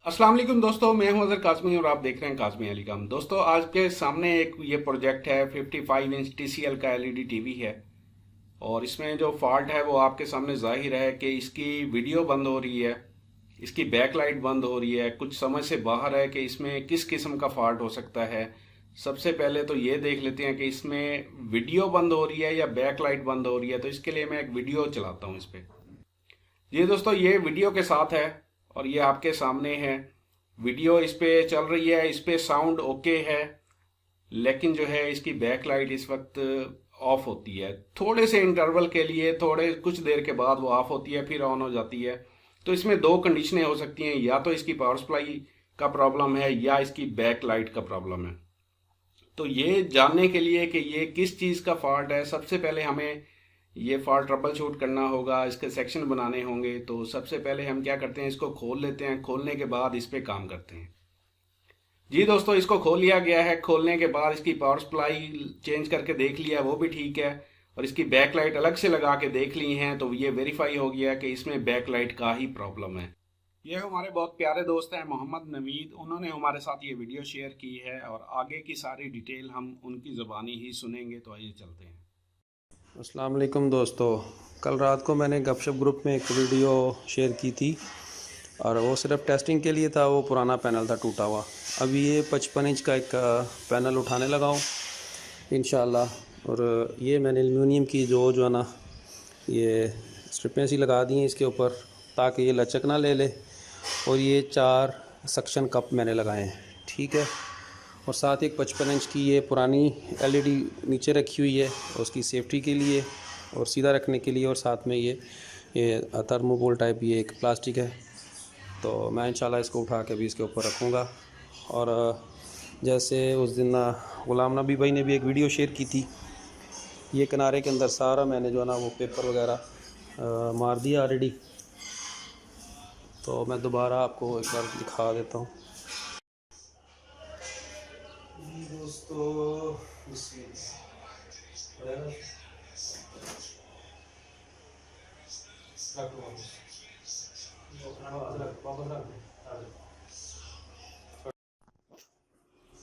अस्सलाम वालेकुम दोस्तों, मैं हूं अज़हर काज़मी और आप देख रहे हैं काज़मी अली काम। दोस्तों, आज के सामने एक ये प्रोजेक्ट है। 55 इंच TCL का एलईडी टीवी है और इसमें जो फॉल्ट है वो आपके सामने जाहिर है कि इसकी वीडियो बंद हो रही है, इसकी बैकलाइट बंद हो रही है। कुछ समझ से बाहर है कि इसमें किस किस्म का फॉल्ट हो सकता है। सबसे पहले तो ये देख लेते हैं कि इसमें वीडियो बंद हो रही है या बैकलाइट बंद हो रही है। तो इसके लिए मैं एक वीडियो चलाता हूँ इस पर। ये दोस्तों, ये वीडियो के साथ है और ये आपके सामने है। वीडियो इस पे चल रही है, इस पे साउंड ओके है, लेकिन जो है इसकी बैकलाइट इस वक्त ऑफ होती है। थोड़े से इंटरवल के लिए, थोड़े कुछ देर के बाद वो ऑफ होती है, फिर ऑन हो जाती है। तो इसमें दो कंडीशनें हो सकती हैं, या तो इसकी पावर सप्लाई का प्रॉब्लम है या इसकी बैकलाइट का प्रॉब्लम है। तो ये जानने के लिए कि ये किस चीज़ का फॉल्ट है, सबसे पहले हमें ये फॉल्ट ट्रबल शूट करना होगा, इसके सेक्शन बनाने होंगे। तो सबसे पहले हम क्या करते हैं, इसको खोल लेते हैं। खोलने के बाद इस पे काम करते हैं। जी दोस्तों, इसको खोल लिया गया है। खोलने के बाद इसकी पावर सप्लाई चेंज करके देख लिया, वो भी ठीक है। और इसकी बैकलाइट अलग से लगा के देख ली हैं, तो ये वेरीफाई हो गया कि इसमें बैकलाइट का ही प्रॉब्लम है। ये हमारे बहुत प्यारे दोस्त हैं मोहम्मद नवीद, उन्होंने हमारे साथ ये वीडियो शेयर की है और आगे की सारी डिटेल हम उनकी ज़बानी ही सुनेंगे। तो आइए चलते हैं। अस्सलाम वालेकुम दोस्तों। कल रात को मैंने गपशप ग्रुप में एक वीडियो शेयर की थी और वो सिर्फ टेस्टिंग के लिए था। वो पुराना पैनल था टूटा हुआ। अभी ये 55 इंच का एक पैनल उठाने लगा हूँ इंशाल्लाह। और ये मैंने एल्युमिनियम की जो है ना, ये स्ट्रिपें सी लगा दी हैं इसके ऊपर ताकि ये लचक ना ले ले। और ये 4 सक्शन कप मैंने लगाए हैं, ठीक है। और साथ एक 55 इंच की ये पुरानी एलईडी नीचे रखी हुई है उसकी सेफ्टी के लिए और सीधा रखने के लिए। और साथ में ये थर्मोकोल टाइप ये एक प्लास्टिक है। तो मैं इंशाल्लाह इसको उठा के भी इसके ऊपर रखूँगा। और जैसे उस दिन गुलाम नबी भाई ने भी एक वीडियो शेयर की थी, ये किनारे के अंदर सारा मैंने जो है ना वो पेपर वगैरह मार दिया ऑलरेडी। तो मैं दोबारा आपको एक बार दिखा देता हूँ दोस्तों।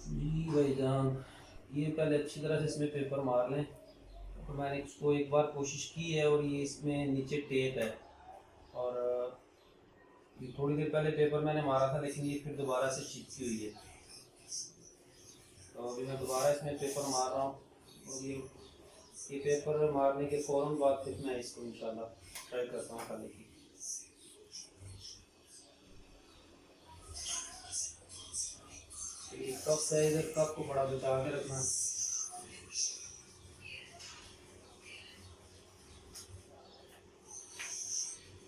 जी भाईजान, ये पहले अच्छी तरह से इसमें पेपर मार लें। तो मैंने इसको एक बार कोशिश की है और ये इसमें नीचे टेप है। और ये थोड़ी देर पहले पेपर मैंने मारा था लेकिन ये फिर दोबारा से चिपकी हुई है। तो अभी मैं दोबारा इसमें पेपर मार रहा हूँ और ये पेपर मारने के फ़ौरन बाद फिर मैं इसको इंशाल्लाह ट्राई करता हूँ खाने की। कप साइज है, कप को बड़ा बचा के रखना।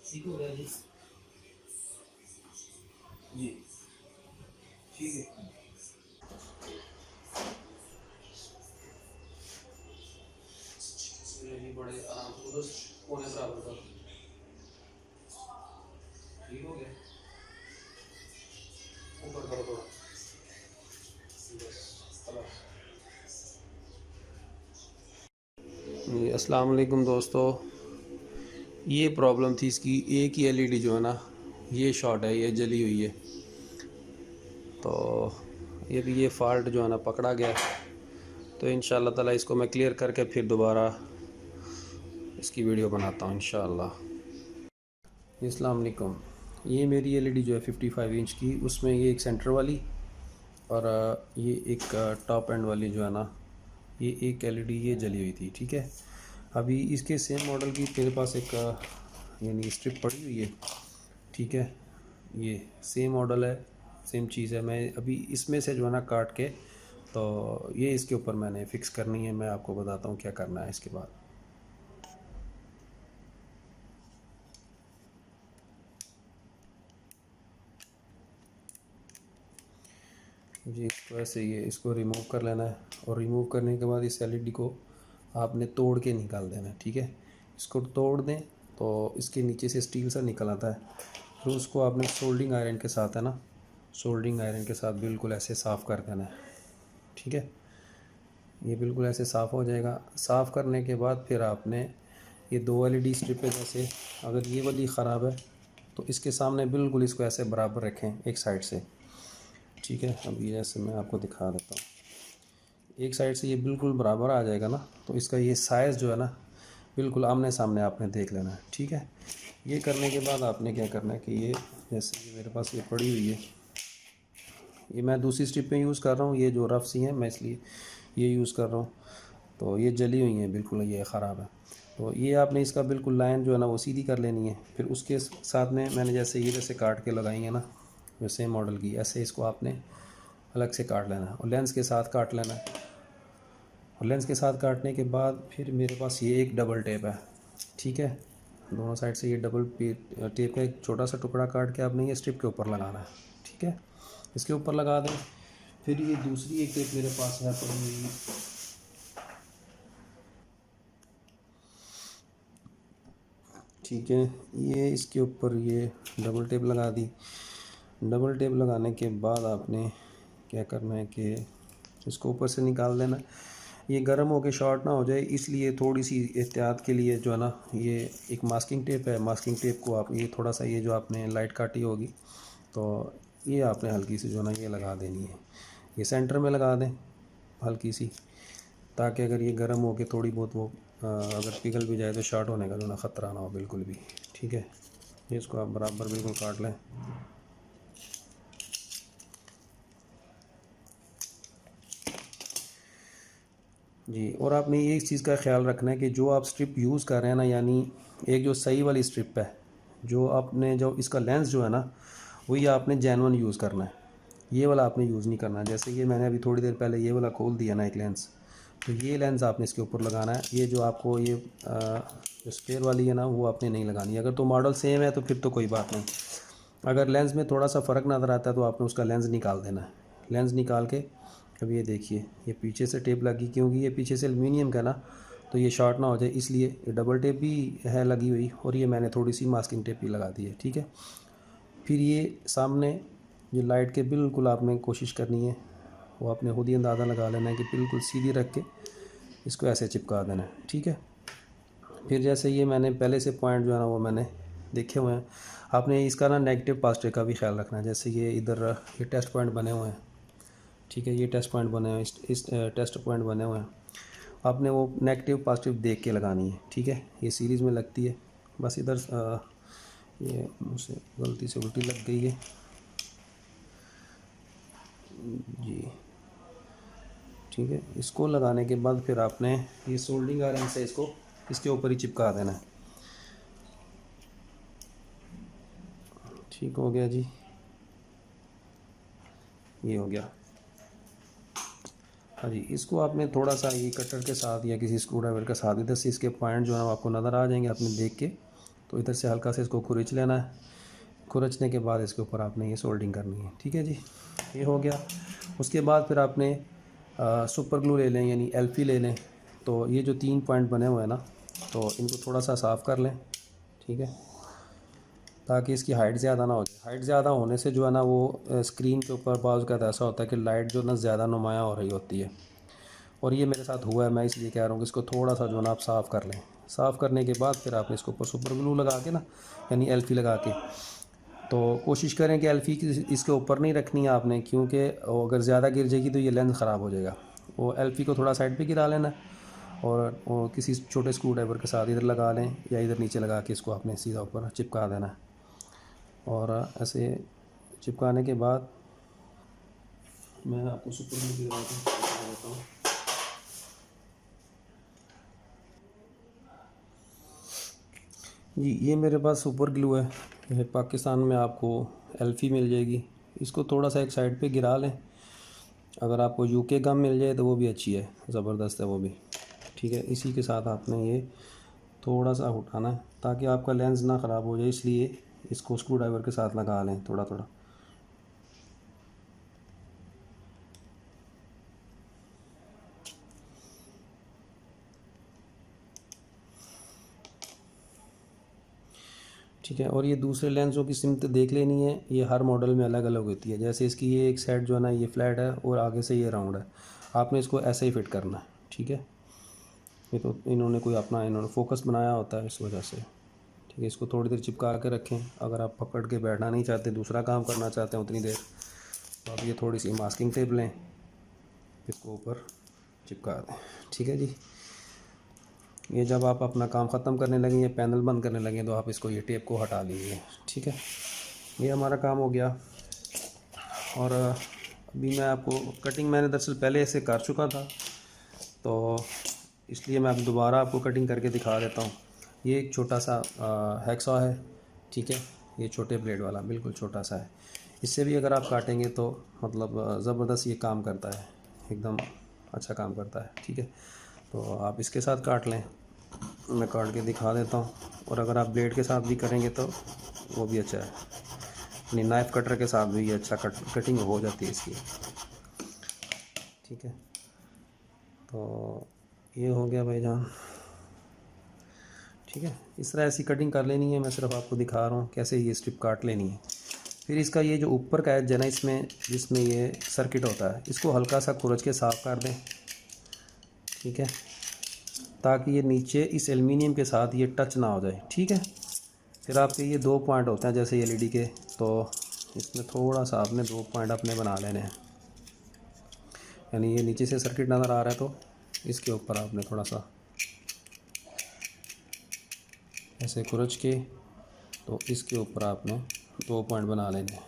ठीक हो गया जी। जी ठीक है जी, बड़े आराम से बस कोने बराबर का। ठीक हो गया, ऊपर करो थोड़ा बस। जी अस्सलाम वालेकुम दोस्तों। ये प्रॉब्लम थी इसकी, एक ही एलईडी जो है ना ये शॉर्ट है, ये जली हुई है। तो ये भी ये फॉल्ट जो है ना पकड़ा गया। तो इंशाल्लाह ताला इसको मैं क्लियर करके फिर दोबारा इसकी वीडियो बनाता हूँ इंशाल्लाह। अस्सलाम वालेकुम। ये मेरी एलईडी जो है 55 इंच की, उसमें ये एक सेंटर वाली और ये एक टॉप एंड वाली जो है ना, ये एक एलईडी ये जली हुई थी, ठीक है। अभी इसके सेम मॉडल की मेरे पास एक यानी स्ट्रिप पड़ी हुई है, ठीक है। ये सेम मॉडल है, सेम चीज़ है। मैं अभी इसमें से जो है ना काट के तो ये इसके ऊपर मैंने फ़िक्स करनी है। मैं आपको बताता हूँ क्या करना है इसके बाद। जी तो ऐसे ही है, इसको रिमूव कर लेना है और रिमूव करने के बाद इस एलईडी को आपने तोड़ के निकाल देना है, ठीक है। इसको तोड़ दें तो इसके नीचे से स्टील सा निकल आता है। फिर उसको आपने सोल्डिंग आयरन के साथ है ना, सोल्डिंग आयरन के साथ बिल्कुल ऐसे साफ़ कर देना है, ठीक है। ये बिल्कुल ऐसे साफ़ हो जाएगा। साफ़ करने के बाद फिर आपने ये 2 एलईडी स्ट्रिप है, जैसे अगर ये वाली ख़राब है तो इसके सामने बिल्कुल इसको ऐसे बराबर रखें एक साइड से, ठीक है। अभी जैसे मैं आपको दिखा देता हूँ, एक साइड से ये बिल्कुल बराबर आ जाएगा ना, तो इसका ये साइज़ जो है ना बिल्कुल आमने सामने आपने देख लेना है, ठीक है। ये करने के बाद आपने क्या करना है कि ये जैसे कि मेरे पास ये पड़ी हुई है, ये मैं दूसरी स्ट्रिप में यूज़ कर रहा हूँ, ये जो रफ सी हैं मैं इसलिए ये यूज़ कर रहा हूँ। तो ये जली हुई हैं बिल्कुल, ये ख़राब है। तो ये आपने इसका बिल्कुल लाइन जो है ना वो सीधी कर लेनी है। फिर उसके साथ में मैंने जैसे ये जैसे काट के लगाई है ना, वैसे मॉडल की, ऐसे इसको आपने अलग से काट लेना है और लेंस के साथ काट लेना है। और लेंस के साथ काटने के बाद फिर मेरे पास ये एक डबल टेप है, ठीक है। दोनों साइड से ये डबल टेप का एक छोटा सा टुकड़ा काट के आपने ये स्ट्रिप के ऊपर लगाना है, ठीक है। इसके ऊपर लगा दें। फिर ये दूसरी एक टेप मेरे पास है पड़ी हुई, ठीक है। ये इसके ऊपर ये डबल टेप लगा दी। डबल टेप लगाने के बाद आपने क्या करना है कि इसको ऊपर से निकाल देना। ये गर्म होके शॉर्ट ना हो जाए, इसलिए थोड़ी सी एहतियात के लिए जो है ना, ये एक मास्किंग टेप है, मास्किंग टेप को आप ये थोड़ा सा, ये जो आपने लाइट काटी होगी तो ये आपने हल्की सी जो ना ये लगा देनी है। ये सेंटर में लगा दें हल्की सी, ताकि अगर ये गर्म हो के थोड़ी बहुत वो अगर पिघल भी जाए तो शॉर्ट होने का जो ना ख़तरा ना हो बिल्कुल भी, ठीक है। ये इसको आप बराबर बिल्कुल काट लें। जी, और आपने ये इस चीज़ का ख्याल रखना है कि जो आप स्ट्रिप यूज़ कर रहे हैं ना, यानी एक जो सही वाली स्ट्रिप है, जो आपने जो इसका लेंस जो है ना वही आपने जेन्युइन यूज़ करना है, ये वाला आपने यूज़ नहीं करना है। जैसे कि मैंने अभी थोड़ी देर पहले ये वाला खोल दिया ना एक लेंस, तो ये लेंस आपने इसके ऊपर लगाना है। ये जो आपको ये जो स्पेयर वाली है ना वो आपने नहीं लगानी। अगर तो मॉडल सेम है तो फिर तो कोई बात नहीं, अगर लेंस में थोड़ा सा फ़र्क नज़र आता है तो आपने उसका लेंस निकाल देना है। लेंस निकाल के अब ये देखिए, ये पीछे से टेप लगी, क्योंकि ये पीछे से एल्युमिनियम का ना, तो ये शॉर्ट ना हो जाए इसलिए ये डबल टेप भी है लगी हुई, और ये मैंने थोड़ी सी मास्किंग टेप भी लगा दी है, ठीक है। फिर ये सामने ये लाइट के बिल्कुल आपने कोशिश करनी है, वो आपने खुद ही अंदाज़ा लगा लेना है कि बिल्कुल सीधी रख के इसको ऐसे चिपका देना है, ठीक है। फिर जैसे ये मैंने पहले से पॉइंट जो है ना वो मैंने देखे हुए हैं, आपने इसका ना नेगेटिव पॉजिटिव का भी ख्याल रखना है। जैसे ये इधर ये टेस्ट पॉइंट बने हुए हैं, ठीक है, ये टेस्ट पॉइंट बने हुए हैं, इस टेस्ट पॉइंट बने हुए हैं, आपने वो नेगेटिव पॉजिटिव देख के लगानी है, ठीक है। ये सीरीज़ में लगती है, बस इधर ये मुझसे गलती से उल्टी लग गई है जी, ठीक है। इसको लगाने के बाद फिर आपने ये सोल्डिंग आयरन से इसको इसके ऊपर ही चिपका देना है। ठीक हो गया जी, ये हो गया। हाँ जी, इसको आपने थोड़ा सा ये कटर के साथ या किसी स्क्रू ड्राइवर के साथ इधर से इसके पॉइंट जो है आपको नज़र आ जाएंगे आपने देख के, तो इधर से हल्का से इसको खुरच लेना है। खुरचने के बाद इसके ऊपर आपने ये सोल्डिंग करनी है, ठीक है जी, ये हो गया। उसके बाद फिर आपने सुपर ग्लू ले लें, यानी एल्फी ले लें। तो ये जो 3 पॉइंट बने हुए हैं ना, तो इनको थोड़ा सा साफ़ कर लें, ठीक है, ताकि इसकी हाइट ज़्यादा ना हो जाए। हाइट ज़्यादा होने से जो है ना वो स्क्रीन के ऊपर बाज़ का ऐसा होता है कि लाइट जो ना ज़्यादा नुमायाँ हो रही होती है, और ये मेरे साथ हुआ है, मैं इसलिए कह रहा हूँ कि इसको थोड़ा सा जो ना आप साफ़ कर लें। साफ़ करने के बाद फिर आपने इसके ऊपर सुपर ग्लू लगा के ना, यानी एल्फी लगा के, तो कोशिश करें कि एल्फी इसके ऊपर नहीं रखनी है आपने, क्योंकि अगर ज़्यादा गिर जाएगी तो ये लेंस ख़राब हो जाएगा। वो एल्फी को थोड़ा साइड पे गिरा लेना और किसी छोटे स्क्रू ड्राइवर के साथ इधर लगा लें या इधर नीचे लगा के इसको आपने सीधा ऊपर चिपका देना है। और ऐसे चिपकाने के बाद मैं आपको सुपर ग्लू की देता हूँ। जी, ये मेरे पास सुपर ग्लू है, ये पाकिस्तान में आपको एल्फी मिल जाएगी। इसको थोड़ा सा एक साइड पे गिरा लें। अगर आपको यूके गम मिल जाए तो वो भी अच्छी है, ज़बरदस्त है वो भी, ठीक है। इसी के साथ आपने ये थोड़ा सा उठाना है ताकि आपका लेंस ना ख़राब हो जाए, इसलिए इसको स्क्रू ड्राइवर के साथ लगा लें थोड़ा थोड़ा। ठीक है, और ये दूसरे लेंसों की सिमत देख लेनी है, ये हर मॉडल में अलग अलग होती है। जैसे इसकी ये एक साइड जो है ना ये फ्लैट है और आगे से ये राउंड है, आपने इसको ऐसे ही फिट करना है, ठीक है। ये तो इन्होंने कोई अपना इन्होंने फोकस बनाया होता है इस वजह से, ठीक है। इसको थोड़ी देर चिपका के रखें। अगर आप पकड़ के बैठना नहीं चाहते, दूसरा काम करना चाहते हैं उतनी देर, तो आप ये थोड़ी सी मास्किंग टेप लें, इसको ऊपर चिपका दें। ठीक है जी। ये जब आप अपना काम ख़त्म करने लगें या पैनल बंद करने लगें तो आप इसको, ये टेप को हटा लीजिए। ठीक है, ये हमारा काम हो गया। और अभी मैं आपको कटिंग, मैंने दरअसल पहले ऐसे कर चुका था, तो इसलिए मैं अब दोबारा आपको कटिंग करके दिखा देता हूँ। ये एक छोटा सा हैक्सॉ है। ठीक है, ये छोटे ब्लेड वाला बिल्कुल छोटा सा है। इससे भी अगर आप काटेंगे तो मतलब ज़बरदस्त ये काम करता है, एकदम अच्छा काम करता है। ठीक है, तो आप इसके साथ काट लें, मैं काट के दिखा देता हूँ। और अगर आप ब्लेड के साथ भी करेंगे तो वो भी अच्छा है, यानी नाइफ़ कटर के साथ भी ये अच्छा कटिंग हो जाती है इसकी। ठीक है, तो ये हो गया भाईजान। ठीक है, इस तरह ऐसी कटिंग कर लेनी है। मैं सिर्फ आपको दिखा रहा हूँ कैसे ये स्ट्रिप काट लेनी है। फिर इसका ये जो ऊपर का एज है ना, इसमें जिसमें ये सर्किट होता है, इसको हल्का सा खुरच के साफ़ कर दें। ठीक है, ताकि ये नीचे इस एल्युमिनियम के साथ ये टच ना हो जाए। ठीक है, फिर आपके ये 2 पॉइंट होते हैं जैसे एलईडी के, तो इसमें थोड़ा सा आपने 2 पॉइंट अपने बना लेने हैं। यानी ये नीचे से सर्किट नज़र आ रहा है तो इसके ऊपर आपने थोड़ा सा ऐसे खुरच के, तो इसके ऊपर आपने 2 पॉइंट बना लेने हैं।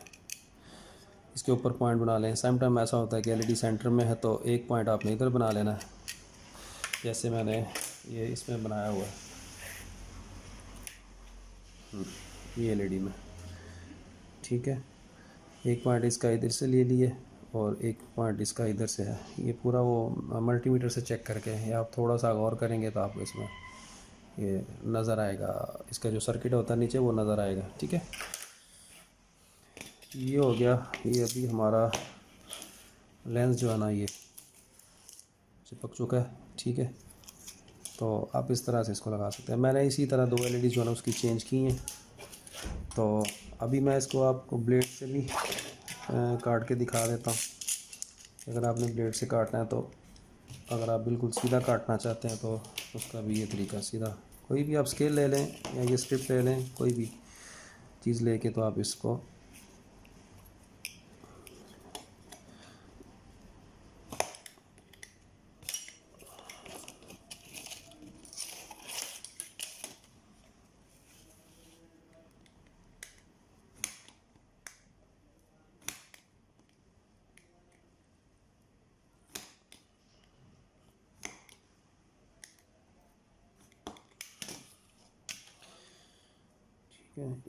इसके ऊपर पॉइंट बना लें। सेम टाइम ऐसा होता है कि एलईडी सेंटर में है तो एक पॉइंट आपने इधर बना लेना है, जैसे मैंने ये इसमें बनाया हुआ है, ये एलईडी में। ठीक है, एक पॉइंट इसका इधर से ले लिए और एक पॉइंट इसका इधर से है। ये पूरा वो मल्टीमीटर से चेक करके, या आप थोड़ा सा गौर करेंगे तो आपको इसमें ये नज़र आएगा, इसका जो सर्किट होता है नीचे वो नज़र आएगा। ठीक है, ये हो गया। ये अभी हमारा लेंस जो है ना ये चिपक चुका है। ठीक है, तो आप इस तरह से इसको लगा सकते हैं। मैंने इसी तरह 2 एलईडी जो है ना उसकी चेंज की हैं। तो अभी मैं इसको आपको ब्लेड से भी काट के दिखा देता हूँ। अगर आपने ब्लेड से काटना है तो, अगर आप बिल्कुल सीधा काटना चाहते हैं तो उसका भी ये तरीका सीधा, कोई भी आप स्केल ले लें या ये स्ट्रिप ले लें, कोई भी चीज़ लेके तो आप इसको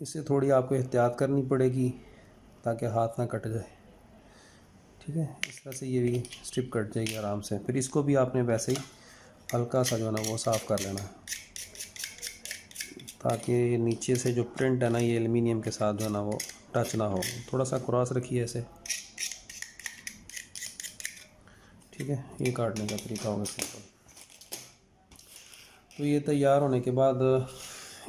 इससे थोड़ी आपको एहतियात करनी पड़ेगी ताकि हाथ ना कट जाए। ठीक है, इस तरह से ये भी स्ट्रिप कट जाएगी आराम से। फिर इसको भी आपने वैसे ही हल्का सा जो है ना वो साफ़ कर लेना है, ताकि नीचे से जो प्रिंट है ना ये एल्युमिनियम के साथ जो है ना वो टच ना हो। थोड़ा सा क्रॉस रखिए ऐसे। ठीक है, ये काटने का तरीका होगा सिंपल। तो ये तैयार होने के बाद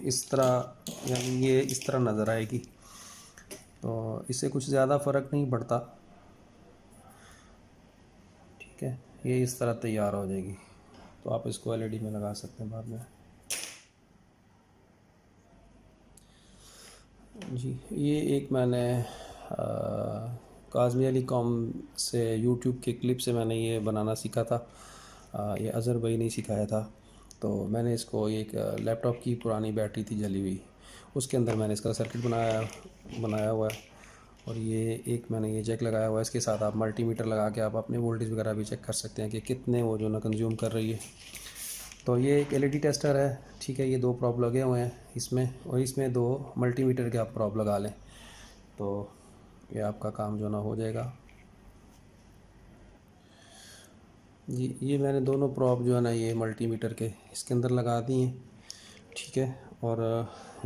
इस तरह, यानी ये इस तरह नज़र आएगी, तो इससे कुछ ज़्यादा फ़र्क नहीं पड़ता। ठीक है, ये इस तरह तैयार हो जाएगी, तो आप इसको एलईडी में लगा सकते हैं बाद में। जी, ये एक मैंने काज़मी अली कॉम से यूट्यूब के क्लिप से मैंने ये बनाना सीखा था। ये अज़हर भाई ने सिखाया था। तो मैंने इसको, एक लैपटॉप की पुरानी बैटरी थी जली हुई, उसके अंदर मैंने इसका सर्किट बनाया हुआ है। और ये एक मैंने ये जैक लगाया हुआ है। इसके साथ आप मल्टीमीटर लगा के आप अपने वोल्टेज वगैरह भी चेक कर सकते हैं कि कितने वो जो ना कंज्यूम कर रही है। तो ये एक एलईडी टेस्टर है। ठीक है, ये 2 प्रॉब लगे हुए हैं इसमें, और इसमें 2 मल्टीमीटर के आप प्रॉब लगा लें तो ये आपका काम जो ना हो जाएगा। जी, ये मैंने दोनों प्रॉब जो है ना ये मल्टीमीटर के इसके अंदर लगा दी हैं। ठीक है, और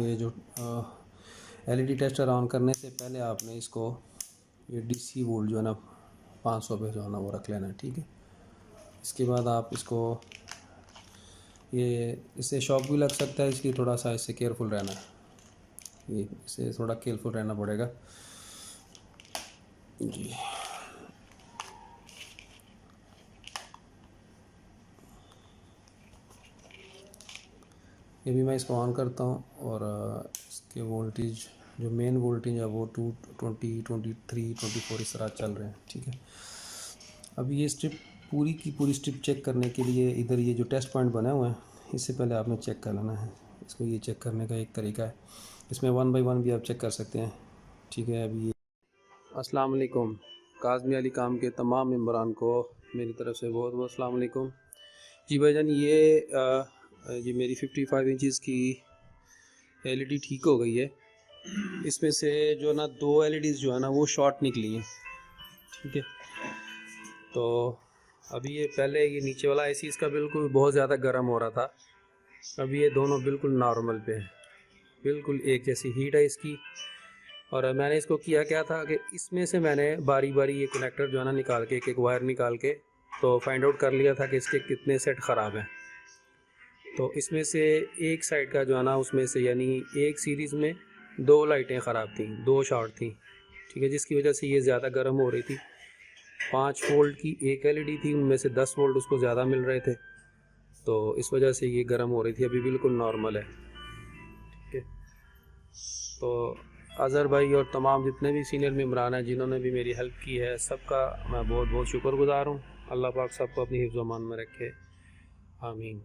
ये जो एलईडी टेस्टर ऑन करने से पहले आपने इसको, ये डीसी वोल्ट जो है ना 500 पे जो है ना वो रख लेना है। ठीक है, इसके बाद आप इसको, ये इससे शॉक भी लग सकता है, इसलिए थोड़ा सा इससे केयरफुल रहना है। ये इससे थोड़ा केयरफुल रहना पड़ेगा जी। ये भी मैं इसको ऑन करता हूँ और इसके वोल्टेज जो मेन वोल्टेज है वो 220, 23, 24 इस तरह चल रहे हैं। ठीक है, अभी ये स्ट्रिप पूरी की पूरी स्ट्रिप चेक करने के लिए इधर ये जो टेस्ट पॉइंट बने हुए हैं इससे पहले आपने चेक कर लेना है इसको। ये चेक करने का एक तरीका है, इसमें 1 बाई 1 भी आप चेक कर सकते हैं। ठीक है, अभी अस्सलाम वालेकुम, काज़मी अली काम के तमाम मेंबरान को मेरी तरफ से बहुत बहुत अस्सलाम वालेकुम। जी भाईजान, ये मेरी 55 इंचज़ की एलईडी ठीक हो गई है। इसमें से जो ना 2 एलईडीज़ जो है ना वो शॉर्ट निकली हैं। ठीक है, तो अभी ये पहले ये नीचे वाला आईसी इसका बिल्कुल बहुत ज़्यादा गर्म हो रहा था, अभी ये दोनों बिल्कुल नॉर्मल पे है, बिल्कुल एक जैसी हीट है इसकी। और मैंने इसको किया क्या था कि इसमें से मैंने बारी बारी ये कनेक्टर जो है ना निकाल के एक वायर निकाल के तो फाइंड आउट कर लिया था कि इसके कितने सेट ख़राब हैं। तो इसमें से एक साइड का जो है ना उसमें से यानी एक सीरीज़ में 2 लाइटें ख़राब थी, 2 शॉर्ट थी। ठीक है, जिसकी वजह से ये ज़्यादा गर्म हो रही थी। 5 वोल्ट की एक एलईडी थी, उनमें से 10 वोल्ट उसको ज़्यादा मिल रहे थे, तो इस वजह से ये गर्म हो रही थी। अभी बिल्कुल नॉर्मल है। ठीक है, तो अज़हर भाई और तमाम जितने भी सीनियर मेम्बरान हैं जिन्होंने भी मेरी हेल्प की है, सबका मैं बहुत बहुत शुक्रगुज़ार हूँ। अल्लाह पाक सबको अपनी हिफ्ज़ अमान में रखे, आमीन।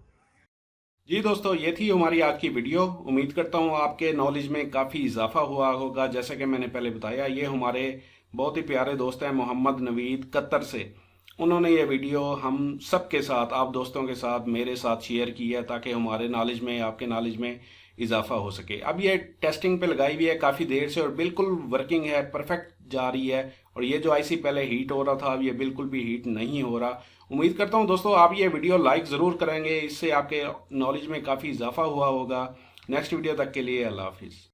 जी दोस्तों, ये थी हमारी आज की वीडियो। उम्मीद करता हूँ आपके नॉलेज में काफ़ी इजाफा हुआ होगा। जैसे कि मैंने पहले बताया, ये हमारे बहुत ही प्यारे दोस्त हैं मोहम्मद नवीद कतर से। उन्होंने ये वीडियो हम सब के साथ, आप दोस्तों के साथ, मेरे साथ शेयर की है ताकि हमारे नॉलेज में, आपके नॉलेज में इजाफा हो सके। अब ये टेस्टिंग पे लगाई हुई है काफ़ी देर से और बिल्कुल वर्किंग है, परफेक्ट जा रही है। और ये जो आईसी पहले हीट हो रहा था, अब ये बिल्कुल भी हीट नहीं हो रहा। उम्मीद करता हूँ दोस्तों आप ये वीडियो लाइक ज़रूर करेंगे, इससे आपके नॉलेज में काफ़ी इजाफा हुआ होगा। नेक्स्ट वीडियो तक के लिए अल्लाह हाफिज़।